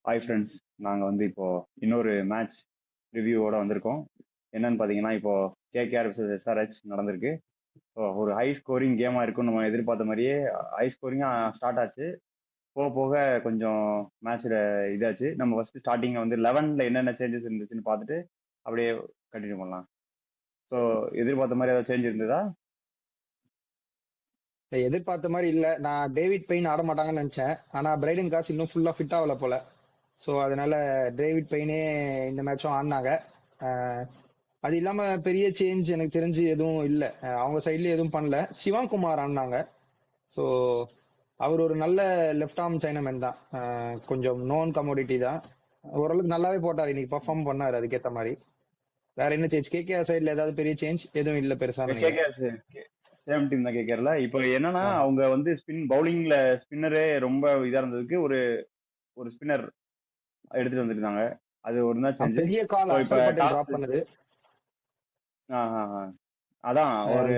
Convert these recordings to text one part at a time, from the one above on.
Hi friends, நாங்கள் வந்து இப்போ இன்னொரு மேட்ச் ரிவ்யூவோட வந்திருக்கோம். என்னன்னு பார்த்தீங்கன்னா, இப்போ கேகேஆர் vs எஸ்ஆர்ஹெச் நடந்திருக்கு. ஸோ ஒரு ஹை ஸ்கோரிங் கேமாக இருக்கும்னு நம்ம எதிர்பார்த்த மாதிரியே ஹை ஸ்கோரிங்காக ஸ்டார்ட் ஆச்சு. போக போக கொஞ்சம் மேட்ச்சில் இதாச்சு. நம்ம ஃபர்ஸ்ட் ஸ்டார்டிங்கில் வந்து 11ல் என்னென்ன சேஞ்சஸ் இருந்துச்சுன்னு பார்த்துட்டு அப்படியே கண்டினியூ பண்ணலாம். ஸோ எதிர்பார்த்த மாதிரி ஏதாவது சேஞ்ச் இருந்ததா? எதிர்பார்த்த மாதிரி இல்ல. நான் டேவிட் பெயின் ஆட மாட்டாங்கன்னு நினைச்சேன். ஆனா பிரைடன் காஸ் இன்னும் ஃபுல்லா ஃபிட் ஆகல போல. ஸோ அதனால டேவிட் பெயினே இந்த மேட்சும் ஆடினாங்க. அது இல்லாம பெரிய சேஞ்ச் எனக்கு தெரிஞ்சு எதுவும் இல்லை. அவங்க சைட்ல எதுவும் பண்ணல. சிவகுமார் ஆடினாங்க. ஸோ அவர் ஒரு நல்ல லெஃப்ட் ஆர்ம் சைனமேன் தான். கொஞ்சம் நோன் கமோடிட்டி தான். ஓரளவுக்கு நல்லாவே போட்டார், இன்னைக்கு பர்ஃபார்ம் பண்ணாரு அதுக்கேற்ற மாதிரி. வேற என்ன சேஞ்ச்? கேகேஆர் சைட்ல ஏதாவது பெரிய சேஞ்ச் எதுவும் இல்லை பெருசா நினைக்கிறேன். கேகேஆர் சேம் டீம் தான் கேட்கறல. இப்போ என்னன்னா, அவங்க வந்து பவுலிங்ல ஸ்பின்னரே ரொம்ப இதா இருந்ததுக்கு ஒரு ஒரு ஸ்பின்னர் எடுத்துட்டு வந்திருந்தாங்க. அது ஒரு தான் சேஞ்ச். பெரிய கால் அக்சல் பட்டேல் டிராப் பண்ணது. அதான் ஒரு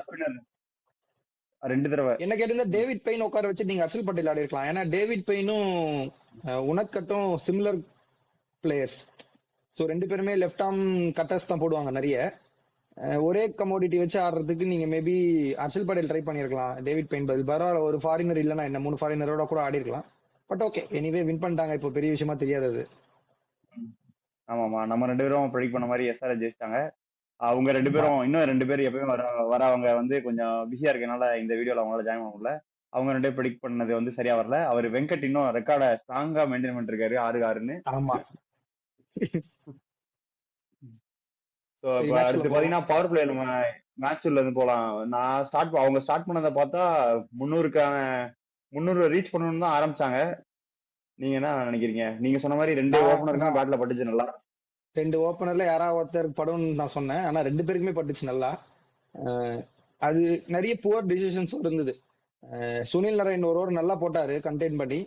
ஸ்பின்னர் 2 தடவை. என்ன கேட்டிருந்தா டேவிட் பெயின் உட்கார வச்சு நீங்க அக்சல் பட்டேல் ஆடி இருக்கலாம். ஏன்னா டேவிட் பெயினும் உனக்கட்டும் சிமிலர் பிளேயர்ஸ். ஸோ 2 பேருமே லெஃப்ட் ஆர்ம் கட்டர்ஸ் தான் போடுவாங்க நிறைய. ஒரே கமோடிட்டி வச்சு ஆடுறதுக்கு நீங்க மேபி அக்சல் பட்டேல் ட்ரை பண்ணிருக்கலாம் டேவிட் பெயின் பதில். பரவாயில்ல, ஒரு ஃபாரினர் இல்லைன்னா என்ன, 3 ஃபாரினரோட கூட ஆடி இருக்கலாம். பட் ஓகே, எனிவே வின் பண்ணிட்டாங்க. இப்போ பெரிய விஷயமா தெரியாது அது. ஆமாமா, நம்ம 2 பேரும் ப்ரெடிக்ட் பண்ண மாதிரி எஸ்ஆர்எச் ஜெயிச்சிட்டாங்க. அவங்க 2 பேரும் இன்னும் 2 பேர் எப்பயுமே வரவங்க வந்து கொஞ்சம் பிஸியா இருக்கனால இந்த வீடியோல அவங்களால ஜாயின் பண்ண முடியல. அவங்க 2 பேர் ப்ரெடிக்ட் பண்ணது வந்து சரியா வரல. அவர் வெங்கட் இன்னும் ரெக்கார்டை ஸ்ட்ராங்கா மெயின்டைன் பண்ணிருக்காரு 6-6ன்னு. ஆமா. ஸோ இப்போ அடுத்து பாத்தீங்கன்னா பவர் பிளே நம்ம மேட்ச் உள்ள இருந்து போலாம். அவங்க ஸ்டார்ட் பண்ணதை பார்த்தா 300 ரீச் பண்ணணும்னு தான் ஆரம்பிச்சாங்க. நீங்க என்ன நினைக்கிறீங்க? நீங்க சொன்ன மாதிரி 2 ஓபனருக்கும் பேட்ல பட்டுச்சு நல்லா. 2 ஓபனர்ல யாராவது ஒருத்தருக்கு படும்னு நான் சொன்னேன். ஆனா 2 பேருக்குமே பட்டுச்சு நல்லா. அது நிறைய புவர் டிசிஷன்ஸும் இருந்தது. சுனில் நரேன் ஒரு ஓவர் நல்லா போட்டாரு கண்டெயின் பண்ணி.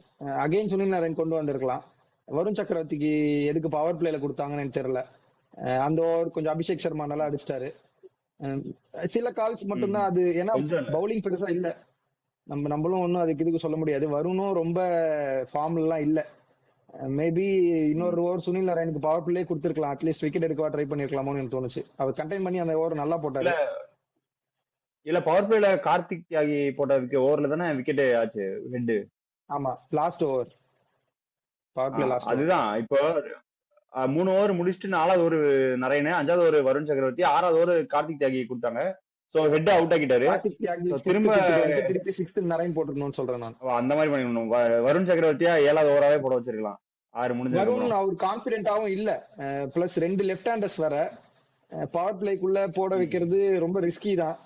அகைன் சுனில் நரேன் கொண்டு வந்திருக்கலாம். வருண் சக்கரவர்த்திக்கு எதுக்கு பவர் பிளேல கொடுத்தாங்கன்னு எனக்கு தெரியல. அந்த ஓவர் கொஞ்சம் அபிஷேக் சர்மா நல்லா அடிச்சிட்டாரு. சில கால்ஸ் மட்டும்தான் அது, ஏன்னா பவுலிங் பெருசா இல்ல. நம்மளும் ஒன்னும் அதுக்கு இதுக்கு சொல்ல முடியாது. வருணும் ரொம்ப ஃபார்ம்ல எல்லாம் இல்ல. மேபி இன்னொரு ஓவர் சுனில் நரேனுக்கு பவர் பிளே கொடுத்துருக்கலாம். அட்லீஸ்ட் விக்கெட் எடுக்கவா ட்ரை பண்ணிருக்கலாமோன்னு எனக்கு தோணுச்சு. அவர் கண்டெயின் பண்ணி அந்த ஓவர் நல்லா போட்டாரு. இல்ல பவர் பிளேல கார்த்திக் தியாகி போட்ட ஓவர்ல தானே விக்கெட் ஆச்சு ஹெட். ஆமா, last over power play last. அதுதான் இப்போ 3 ஓவர் முடிச்சுட்டு 4வது ஓவர் நரேன், 5வது ஓவர் வருண் சக்கரவர்த்தி, 6வது ஓவர் கார்த்திக் தியாகி கொடுத்தாங்க. சோ ஹெட் அவுட் ஆக்கிட்டாரு. திரும்ப 6th நரேன் போட்டுக்கணும்னு சொல்றேன் நான். அந்த மாதிரி பண்ணிடணும். வருண் சக்கரவர்த்தியா 7வது ஓவராவே போட வச்சிருக்கலாம். 6 முடிஞ்சு. வருண் அவர் கான்பிடென்ட்டாவும் இல்ல. பிளஸ் 2 லெஃப்ட் ஹேண்டர்ஸ் வேற. பவர் பிளேக்குள்ள போட வைக்கிறது ரொம்ப ரிஸ்கி தான்.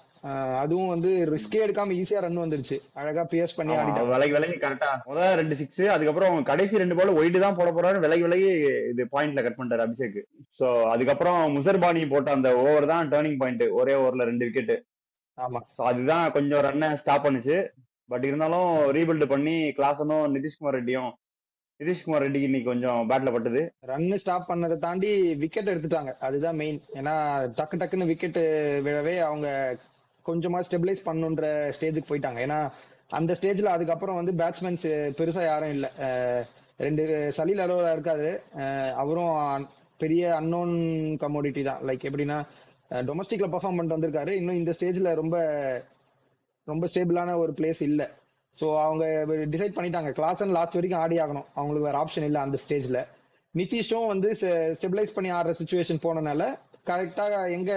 அதுவும் வந்து ரிஸ்கே எடுக்காம ஈஸியா ரன் வந்துருச்சு. அழகா பிஎஸ் பண்ணி ஆடிட்டாங்க. விலகி கரெக்டா முதல் 2 6, அதுக்கப்புறம் கடைசி 2 பால் ஒயிட் தான் போட போறாரு. விலகி இது பாயிண்ட்ல கட் பண்ணிட்டாரு அபிஷேக். சோ அதுக்கப்புறம் முசர்பானி போட்ட அந்த ஓவர் தான் டர்னிங் பாயிண்ட். ஒரே ஓவர்ல 2 விக்கெட். ஆமா, அதுதான் கொஞ்சம் ரன்னை ஸ்டாப் பண்ணுச்சு. பட் இருந்தாலும் ரீபில்ட் பண்ணி கிளாஸனும் நிதிஷ்குமார் ரெட்டிக்கு இன்னைக்கு கொஞ்சம் பேட்ல பட்டது. ரன் ஸ்டாப் பண்ணதை தாண்டி விக்கெட் எடுத்துட்டாங்க. அதுதான் மெயின். ஏன்னா டக்குன்னு விக்கெட் விழவே அவங்க கொஞ்சமா ஸ்டெபிலைஸ் பண்ணுன்ற ஸ்டேஜுக்கு போயிட்டாங்க. ஏன்னா அந்த ஸ்டேஜ்ல அதுக்கப்புறம் வந்து பேட்ஸ்மேன்ஸ் பெருசா யாரும் இல்ல. 2 சலீல் அரோரா இருக்காரு. அவரும் பெரிய அன்னோன் கமோடிட்டி தான். லைக் எப்படின்னா டொமஸ்டிக்ல பெர்ஃபார்ம் பண்ணிட்டு வந்திருக்காரு. இன்னும் இந்த ஸ்டேஜ்ல ரொம்ப ரொம்ப ஸ்டேபிளான ஒரு பிளேஸ் இல்ல. ஸோ அவங்க டிசைட் பண்ணிட்டாங்க கிளாசன் லாஸ்ட் வரைக்கும் ஆடி ஆகணும். அவங்களுக்கு வேற ஆப்ஷன் இல்லை அந்த ஸ்டேஜ்ல. நிதிஷும் வந்து ஸ்டெபிலைஸ் பண்ணி ஆடுற சுச்சுவேஷன் போனனால கரெக்டா எங்க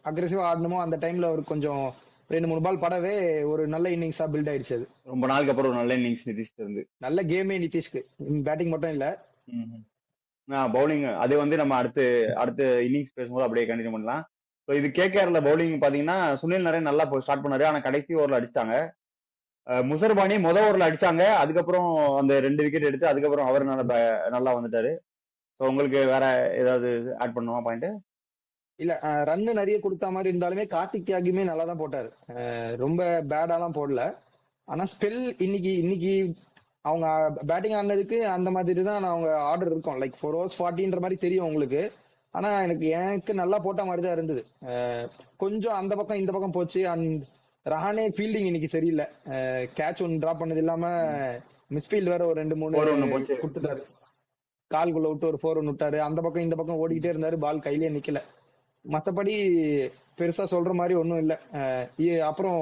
அக்ரெசிவா ஆடணுமோ அந்த டைம்ல ஒரு கொஞ்சம் 2-3 பால் படவே ஒரு நல்ல இன்னிங்ஸா பில்ட் ஆயிடுச்சு. அது ரொம்ப நாளுக்கு அப்புறம் ஒரு நல்ல இன்னிங்ஸ் நிதிஷ் இருந்து. நல்ல கேமே நிதிஷ்க்கு. பேட்டிங் மட்டும் இல்ல, பவுலிங். அது வந்து நம்ம அடுத்த இன்னிங்ஸ் பேசும்போது அப்படியே கண்டினியூ பண்ணலாம். ஸோ இது கேகேஆர்ல பவுலிங் பாத்தீங்கன்னா சுனில் நரேன் நல்லா ஸ்டார்ட் பண்ணாரு. ஆனா கடைசி ஓவர்ல அடிச்சிட்டாங்க. முசர்பானி முதல் ஓவர்ல அடிச்சாங்க. அதுக்கப்புறம் அந்த 2 விக்கெட் எடுத்து அதுக்கப்புறம் அவர் நல்லா வந்துட்டாரு. ஸோ உங்களுக்கு வேற ஏதாவது ஆட் பண்ணுமா பாயிண்ட்? இல்ல, ரன் நிறைய கொடுத்த மாதிரி இருந்தாலுமே கார்த்திக் தியாகியுமே நல்லா தான் போட்டாரு. ரொம்ப பேடாலாம் போடல. ஆனா ஸ்பெல் இன்னைக்கு அவங்க பேட்டிங் ஆடினதுக்கு அந்த மாதிரி தான் அவங்க ஆர்டர் இருக்கும். லைக் 4 overs 40ன்ற மாதிரி தெரியும் உங்களுக்கு. ஆனா எனக்கு நல்லா போட்ட மாதிரி தான் இருந்தது. கொஞ்சம் அந்த பக்கம் இந்த பக்கம் போச்சு. அண்ட் ரஹானே ஃபீல்டிங் இன்னைக்கு சரியில்லை. கேட்ச் ஒன்று டிராப் பண்ணது இல்லாம மிஸ்ஃபீல்ட் வேற ஒரு 2 3 4-1 போச்சு. கொடுத்துட்டாரு. கால்குள்ள விட்டு ஒரு 4 விட்டாரு. அந்த பக்கம் இந்த பக்கம் ஓடிக்கிட்டே இருந்தாரு. பால் கையிலேயே நிக்கல. மத்தபடி பெருசா சொல்ற மாதிரி ஒண்ணும் இல்ல. அப்புறம்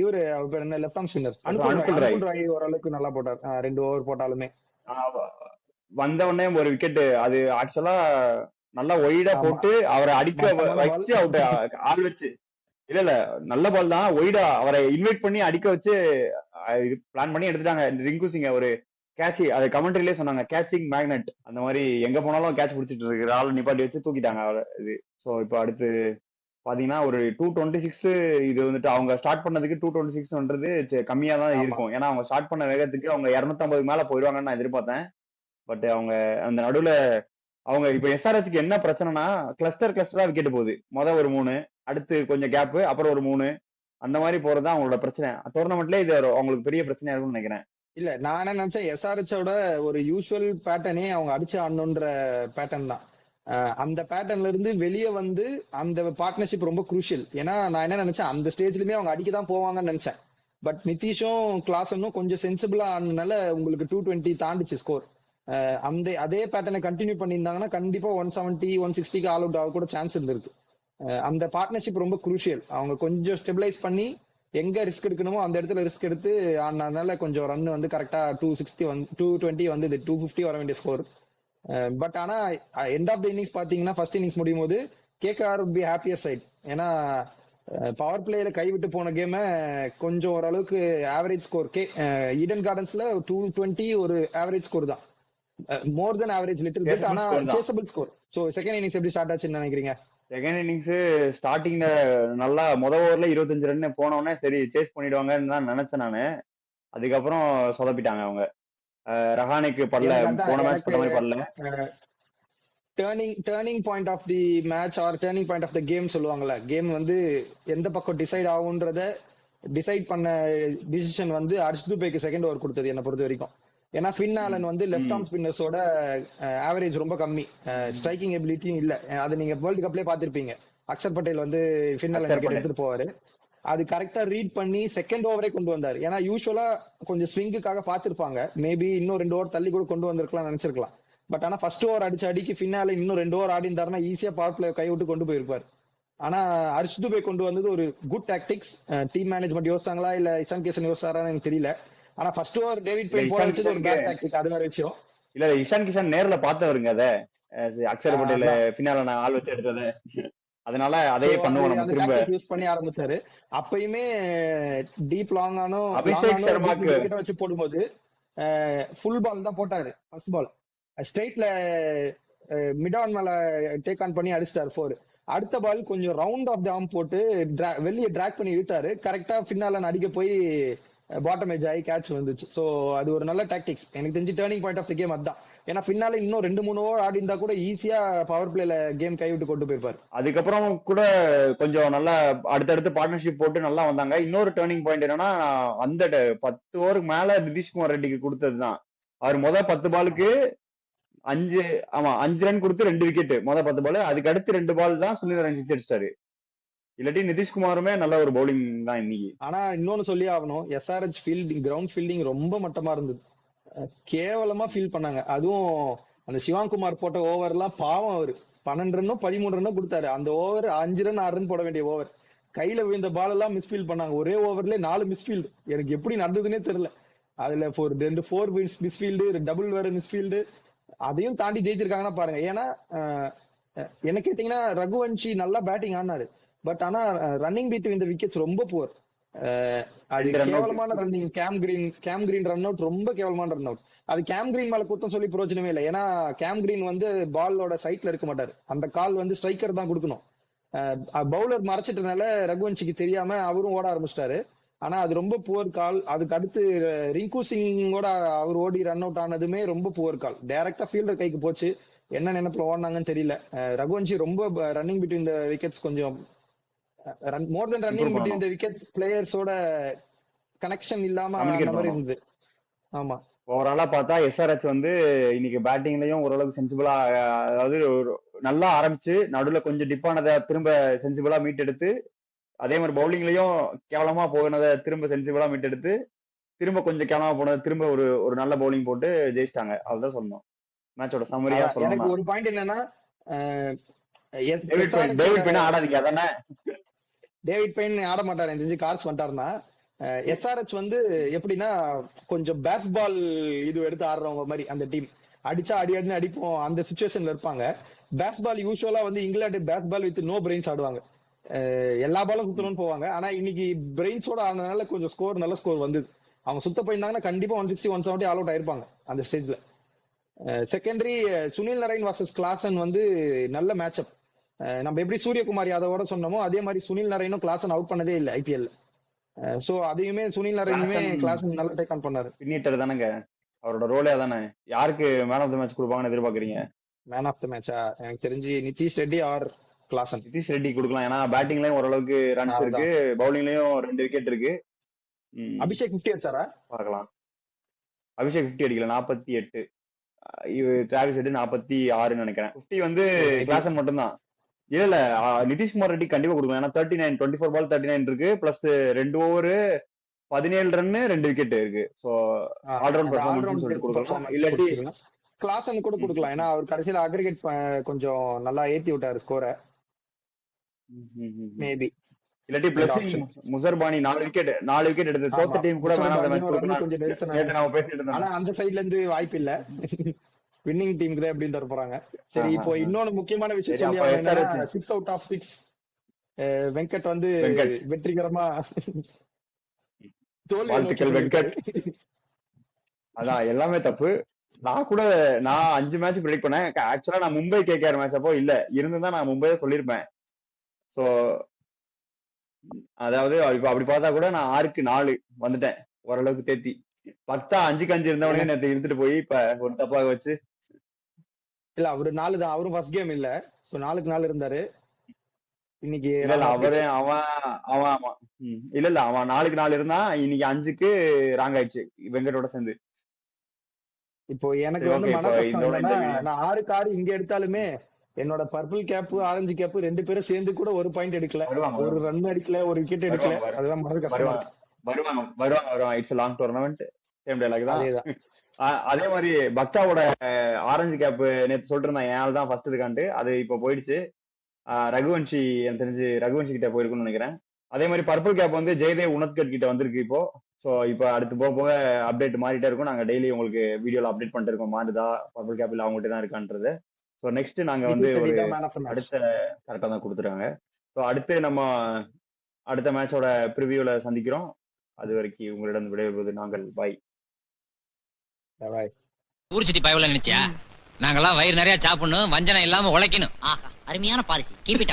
இவரு அவர் பேர் என்ன, left arm spinner Anukul Roy ஓரளவுக்கு நல்லா போட்டார். 2 ஓவர் போட்டாலுமே வந்த உடனே ஒரு விக்கெட். அது ஆக்சுவலா நல்லா ஒய்டா போட்டு அவரை அடிக்க வச்சு அவுட் ஆள் வச்சு, இல்ல நல்ல பால் தான், ஒய்டா அவரை இன்வைட் பண்ணி அடிக்க வச்சு இது பிளான் பண்ணி எடுத்துட்டாங்க. ரிங்கு சிங்க ஒரு கேட்ச், அது கமெண்ட்ரிலே சொன்னாங்க, கேட்சிங் மேக்னெட். அந்த மாதிரி எங்க போனாலும் கேட்ச் பிடிச்சிட்டு இருக்கிற ஆள் நிப்பாட்டி வச்சு தூக்கிட்டாங்க இது. ஸோ இப்போ அடுத்து பாத்தீங்கன்னா ஒரு 226, இது வந்துட்டு அவங்க ஸ்டார்ட் பண்ணதுக்கு 226ன்றது கம்மியா தான் இருக்கும். ஏன்னா அவங்க ஸ்டார்ட் பண்ண வேகத்துக்கு அவங்க 250 மேல போயிடுவாங்கன்னு நான் எதிர்பார்த்தேன். பட் அவங்க அந்த நடுவுல அவங்க இப்ப எஸ்ஆர்ஹெச்க்கு என்ன பிரச்சனைனா, கிளஸ்டரா விக்கெட் போகுது. ஒரு 3, அடுத்து கொஞ்சம் கேப், அப்புறம் ஒரு 3, அந்த மாதிரி போறதுதான் அவங்களோட பிரச்சனை. டோர்னமெண்ட்ல இது அவங்களுக்கு பெரிய பிரச்சனையா இருக்கும்னு நினைக்கிறேன். இல்ல நான் என்ன நினைச்சேன், எஸ்ஆர்ஹெச்சோட ஒரு யூஸ்வல் பேட்டர்னே அவங்க அடிச்சு ஆடணுன்ற பேட்டர்ன் தான். அந்த பேட்டர்ன்ல இருந்து வெளியே வந்து அந்த பார்ட்னர்ஷிப் ரொம்ப குரூஷியல். ஏன்னா நான் என்ன நினைச்சேன், அந்த ஸ்டேஜ்லயுமே அவங்க அடிக்க தான் போவாங்கன்னு நினைச்சேன். பட் நிதிஷும் கிளாஸனும் கொஞ்சம் சென்சிபிளா ஆனதுனால உங்களுக்கு 220 தாண்டிச்சு ஸ்கோர். அதே பேட்டர்னை கண்டினியூ பண்ணியிருந்தாங்கன்னா கண்டிப்பா 170 160க்கு ஆல் அவுட் ஆக கூட சான்ஸ் இருந்திருக்கு. அந்த பார்ட்னர்ஷிப் ரொம்ப குரூஷியல். அவங்க கொஞ்சம் ஸ்டெபிலைஸ் பண்ணி எங்க ரிஸ்க் எடுக்கணுமோ அந்த இடத்துல ரிஸ்க் எடுத்து ஆனதுனால கொஞ்சம் ரன் வந்து கரெக்டா 260 220 வந்து 250 வர வேண்டிய ஸ்கோர். பட் ஆனா எண்ட் ஆஃப் த இன்னிங்ஸ் பாத்தீங்கன்னா ஃபர்ஸ்ட் இன்னிங்ஸ் முடியும் போது KKR would be happiest side. ஏன்னா பவர் பிளேல கைவிட்டு போன கேம கொஞ்சம் ஓரளவுக்கு ஆவரேஜ் ஸ்கோர் ஈடன் கார்டன்ஸ்ல 220 ஒரு ஆவரேஜ் ஸ்கோர் தான், மோர் தென் ஆவரேஜ் லிட்டில் பிட், ஆனா chasable score. So second innings எப்படி ஸ்டார்ட் ஆச்சுன்னு நினைக்கிறீங்க? செகண்ட் இன்னிங்ஸ் ஸ்டார்டிங்ல நல்லா ஓவர்ல 25 ரன் போனோடனே சரி சேஸ் பண்ணிடுவாங்கன்னு தான் நினைச்சேன் நானு. அதுக்கப்புறம் சொதப்பிட்டாங்க அவங்க. ரஹானேக்கு படல, போன மேட்ச் பண்ண மாதிரி படல. Turning point of the match or turning point of the game சொல்லுவாங்கல்ல, கேம் வந்து எந்த பக்கம் டிசைட் ஆகுன்றத டிசைட் பண்ண டிசிஷன் வந்து ஹர்ஷ் துபேக்கு செகண்ட் ஓவர் கொடுத்தது என்ன பொறுத்த வரைக்கும். ஏன்னா ஃபின் ஆலன் வந்து லெஃப்ட் ஆர்ம் ஸ்பின்னர்ஸோட ஆவரேஜ் ரொம்ப கம்மி, ஸ்ட்ரைக்கிங் எபிலிட்டியும் இல்ல. அது நீங்க வேர்ல்டு கப்லயே பாத்திருப்பீங்க, அக்ஷர் பட்டேல் வந்து ஃபின் ஆலன் விக்கெட் எடுத்துட்டு போவாரு. அது கரெக்டா ரீட் பண்ணி செகண்ட் ஓவரே கொண்டு வந்தாரு. ஏன்னா யூஸ்வலா கொஞ்சம் ஸ்விங்குக்காக பாத்திருப்பாங்க, மேபி இன்னும் 2 ஓவர் தள்ளி கூட கொண்டு வந்திருக்கலாம் நினைச்சிருக்கலாம். பட் ஆனா ஃபர்ஸ்ட் ஓவர் அடிச்சு அடிக்கு ஃபின்னால இன்னும் 2 ஓவர் ஆடி இருந்தாருன்னா ஈஸியா பவர் பிளே கை விட்டு கொண்டு போயிருப்பாரு. ஆனா ஹர்ஷ் துபே கொண்டு வந்தது ஒரு குட் டாக்டிக்ஸ். டீம் மேனேஜ்மெண்ட் யோசிச்சாங்களா இல்ல இஷான் கிஷன் யோசிச்சாரான்னு எனக்கு தெரியல. ஆனா ஃபர்ஸ்ட் ஓவர் டேவிட் பெயின் போட வச்சது ஒரு பேட் டாக்டிக், அது வேற விஷயம். இல்ல இஷான் கிஷன் நேர்ல பார்த்தவருங்க அத, அக்ஷர் பட்டேல் ஃபினால நான் ஆள் வச்சு எடுத்தது, அதனால அதையே பண்ணுவோம் நம்ம திரும்ப யூஸ் பண்ணி ஆரம்பிச்சாரு. அப்பயுமே டீப் லாங்கானோ அபிஷேக் சர்மாக்கு விக்கெட் வச்சு போடும்போது ஃபுல் பால் தான் போட்டாரு. ஃபர்ஸ்ட் பால் ஸ்ட்ரைட்ல மிட் ஆன் மேல டேக் ஆன் பண்ணி அடிச்சிட்டாரு 4. அடுத்த பால் கொஞ்சம் ரவுண்ட் ஆஃப் தி ஆர்ம் போட்டு வெளியே டிராக் பண்ணி இழுத்தாரு. கரெக்டா ஃபின்னால அடிக்க போய் பாட்டம் எட்ஜ் ஆகி கேட்ச் வந்துச்சு. சோ அது ஒரு நல்ல டாக்டிக்ஸ். எனக்கு தெரிஞ்சு turning point of the game அதுதான். ஏன்னா பின்னால இன்னும் 2-3 ஓவர் ஆடி இருந்தா கூட ஈஸியா பவர் பிளேல கேம் கைவிட்டு கொண்டு போயிருப்பாரு. அதுக்கப்புறம் கூட கொஞ்சம் நல்லா அடுத்தடுத்து பார்ட்னர்ஷிப் போட்டு நல்லா வந்தாங்க. இன்னொரு டேர்னிங் பாயிண்ட் என்னன்னா, அந்த 10 ஓவருக்கு மேல நிதிஷ்குமார் ரெட்டிக்கு கொடுத்ததுதான். அவர் 10 பாலுக்கு 5 ரன் கொடுத்து 2 விக்கெட் 10 பால். அதுக்கு அடுத்து 2 பால் தான் சுனில் ரன் சிக்ஸ் அடிச்சிட்டாரு. இல்லாட்டி நிதிஷ்குமாருமே நல்ல ஒரு பவுலிங் தான் இன்னைக்கு. ஆனா இன்னொன்னு சொல்லி ஆகணும், எஸ்ஆர்ஹெச் ஃபீல்டிங் கிரவுண்ட் ஃபீல்டிங் ரொம்ப மட்டமா இருந்தது, கேவலமா ஃபீல் பண்ணாங்க. அதுவும் அந்த சிவாங்குமார் போட்ட ஓவர் எல்லாம் பாவம், அவரு 12 ரன்னோ 13 ரன்னோ கொடுத்தாரு. அந்த ஓவர் 5 ரன் 6 ரன் போட வேண்டிய ஓவர், கையில விழுந்த பால் எல்லாம் மிஸ்ஃபீல்ட் பண்ணாங்க. ஒரே ஓவர்ல 4 மிஸ்ஃபீல்டு. எனக்கு எப்படி நடந்ததுன்னே தெரியல. அதுல 2 4 மிஸ்ஃபீல்டு, டபுள் வேற மிஸ்ஃபீல்டு, அதையும் தாண்டி ஜெயிச்சிருக்காங்கன்னா பாருங்க. ஏன்னா என்ன கேட்டீங்கன்னா ரகுவன்ஷி நல்லா பேட்டிங் ஆனாரு, பட் ஆனா ரன்னிங் பிட்வீன் தி விக்கெட்ஸ் ரொம்ப புவர். அது கேவலமான running. Game green run out ரொம்ப கேவலமான ரன் அவுட். அது கேம் கிரீன் மேல குத்தம் சொல்லி பிரயோஜனமே இல்லை. ஏன்னா கேம் கிரீன் வந்து பாலோட சைட்ல இருக்க மாட்டாரு, அந்த கால் வந்து ஸ்ட்ரைக்கர் தான் கொடுக்கணும். பவுலர் மறைச்சிட்டனால ரகுவன்ஷிக்கு தெரியாம அவரும் ஓட ஆரம்பிச்சிட்டாரு. ஆனா அது ரொம்ப புவர் கால். அதுக்கு அடுத்து ரிங்கு சிங்கோட அவர் ஓடி ரன் அவுட் ஆனதுமே ரொம்ப புவர் கால். டைரக்டா ஃபீல்டர் கைக்கு போச்சு. என்ன நினைப்புல ஓடினாங்கன்னு தெரியல. ரகுவன்ஷி ரொம்ப ரன்னிங் பிட்வீன் த விக்கெட்ஸ் கொஞ்சம் more then running between the wickets பிளேயர்ஸோட கனெக்ஷன் இல்லாம அந்த மாதிரி இருந்தது. ஆமா, ஓவராலா பார்த்தா எஸ்ஆர்ஹெச் வந்து இன்னைக்கு பேட்டிங்லயும் ஓரளவுக்கு சென்சிபிளா, அதாவது நல்லா ஆரம்பிச்சு நடுவுல கொஞ்சம் டிப்பானதை திரும்ப சென்சிபிளா மீட் எடுத்து, அதே மாதிரி பவுலிங்லயும் கேவலமா போனதை திரும்ப சென்சிபிளா மீட் எடுத்து திரும்ப கொஞ்சம் கேவலமா போனது திரும்ப ஒரு ஒரு நல்ல பவுலிங் போட்டு ஜெயிச்சிட்டாங்க. அதுதான் சொல்லணும். மேட்சோட சம்மரியா அதான் எனக்கு சொல்லணும்னா ஒரு பாயிண்ட் என்னன்னா டேவிட் பெயின் ஆடாதீங்க அதானே. டேவிட் பெயின் ஆட மாட்டாரு எனக்கு தெரிஞ்சு. கார்ஸ் வந்துட்டாருன்னா எஸ்ஆர்ஹெச் வந்து எப்படின்னா கொஞ்சம் பேஸ்பால் இது எடுத்து ஆடுறவங்க மாதிரி அந்த டீம். அடிச்சா அடி அடின்னு அடிப்போம் அந்த சுச்சுவேஷன்ல இருப்பாங்க. பேஸ்பால் யூஸ்வலா வந்து England baseball with no brains ஆடுவாங்க. எல்லா பாலும் குத்தணும்னு போவாங்க. ஆனா இன்னைக்கு பிரெயின்ஸோட ஆனதுனால கொஞ்சம் ஸ்கோர் நல்ல ஸ்கோர் வந்தது. அவங்க சுத்த போயிருந்தாங்கன்னா கண்டிப்பா 160 170 ஆல் அவுட் ஆயிருப்பாங்க அந்த ஸ்டேஜ்ல. Secondary Sunil Narain versus Klaasen வந்து நல்ல மேட்ச் அப். நம்ம எப்படி சூரியகுமார் யாதவோட சொன்னோமோ அதே மாதிரி சுனில் நரைனும் கிளாசன் அவுட் பண்ணதே இல்லை ஐபிஎல். சோ அதையுமே சுனில் நரைனுமே கிளாசன் நல்லா டேக் ஆன் பண்ணாரு. பின்னிட்டர் தானங்க அவரோட ரோலே அதானே. யாருக்கு மேன் ஆஃப் த மேட்ச் கொடுப்பாங்கன்னு எதிர்பார்க்கறீங்க? மேன் ஆஃப் த மேட்சா எனக்கு தெரிஞ்சு நிதிஷ் ரெட்டி ஆர் கிளாசன். நிதிஷ் ரெட்டி கொடுக்கலாம். ஏன்னா பேட்டிங்லயும் ஓரளவுக்கு ரன்ஸ் இருக்கு, பவுலிங்லயும் 2 விக்கெட் இருக்கு. அபிஷேக் 50 அடிச்சாரா? பார்க்கலாம். அபிஷேக் 50 அடிக்கல, 48. டிராவிஸ் ஹெட் 46 நினைக்கிறேன். 50 வந்து கிளாசன் மட்டும்தான். இல்ல நிதிஷ்குமார் ரெட்டி கண்டிப்பா கொடுக்கலாம். ஏன்னா 39 24 பால் 39 இருக்கு. பிளஸ் 2 ஓவர் 17 ரன் 2 விக்கெட் இருக்கு. சோ ஆல்ரவுண்ட் பெர்ஃபார்மன்ஸ் சொல்லிட்டு கொடுக்கலாம். இல்லாட்டி கிளாசன் கூட கொடுக்கலாம். ஏன்னா அவர் கடைசியில அக்ரிகேட் கொஞ்சம் நல்லா ஏத்தி விட்டாரு ஸ்கோரை. மேபி இல்லாட்டி பிளஸ் முசர்பானி 4 விக்கெட் எடுத்து தோத்த டீம் கூட மேன் ஆஃப் தி மேட்ச் கொடுக்கலாம். ஆனா அந்த சைடுல இருந்து வாய்ப்பு இல்ல. வின்னிங் டீமுக்கு தான் எப்படின்னு தர போறாங்க. சரி, இப்போ இன்னொன்னு முக்கியமான விஷயம் சொல்லி 6 அவுட் ஆஃப் 6 வெங்கட் வந்து வெற்றிகரமா வாழ்த்துக்கள் வெங்கட். அதான் எல்லாமே தப்பு. நான் 5 மேட்ச் ப்ரெடிக்ட் பண்ணேன். ஆக்சுவலா நான் மும்பை கேகேஆர் மேட்ச் அப்போ இல்ல இருந்துதான் நான் மும்பையை சொல்லியிருப்பேன். சோ அதாவது இப்ப அப்படி பார்த்தா கூட நான் 6க்கு 4 வந்துட்டேன் ஓரளவுக்கு தேத்தி. 5க்கு 5 இருந்தவனே நேற்று இருந்துட்டு போய் இப்ப ஒரு தப்பாக வச்சு. இல்ல அவரு 4 தான். அவரும் ஃபர்ஸ்ட் கேம் இல்ல. சோ 4க்கு 4 இருந்தாரு இன்னைக்கு. அவன் 4க்கு 4 இருந்தான். இன்னைக்கு 5க்கு ராங் ஆயிடுச்சு வெங்கட்டோட சேர்ந்து. இப்போ எனக்கு வந்து மன கஷ்டம் என்னன்னா, நான் 6க்கு 6 இங்க எடுத்தாலுமே என்னோட பர்பிள் கேப் ஆரஞ்சு கேப் 2 பேரும் சேர்ந்து கூட ஒரு பாயிண்ட் எடுக்கல, ஒரு ரன் அடிக்கல, ஒரு விக்கெட் எடுக்கல. அதுதான் மனது கஷ்டமா இருக்கு. வருவாங்க. It's long tournament. Same dialogue தான். அதே மாதிரி பக்தாவோட ஆரஞ்சு கேப் நேற்று சொல்லிட்டு இருந்தான் என் தான் ஃபர்ஸ்ட் இருக்கான்ட்டு. அது இப்ப போயிடுச்சு. ரகுவன்ஷி எனக்கு தெரிஞ்சு ரகுவன்ஷி கிட்ட போயிருக்குன்னு நினைக்கிறேன். அதே மாதிரி பர்பிள் கேப் வந்து ஜெயதேவ் உனத்கட் கிட்ட வந்திருக்கு இப்போ. ஸோ இப்போ அடுத்து போக அப்டேட் மாறிட்டே இருக்கும். நாங்க டெய்லி உங்களுக்கு வீடியோல அப்டேட் பண்ணிட்டு இருக்கோம். மாறுதா பர்பிள் கேப் இல்ல அவங்ககிட்ட தான் இருக்கான்றது. ஸோ நெக்ஸ்ட் நாங்க வந்து அடுத்த கரெக்டா தான் கொடுத்துருக்காங்க. ஸோ அடுத்து நம்ம அடுத்த மேட்சோட ப்ரிவியூல சந்திக்கிறோம். அது வரைக்கும் உங்களிடம் விடைபெறுவது நாங்கள். பாய். ஊர் சுத்தி பயவுல நினைச்சா நாங்கெல்லாம் வயிறு நிறைய சாப்பிடணும், வஞ்சனம் இல்லாம உழைக்கணும். ஆஹா, அருமையான பாலிசி. Keep it.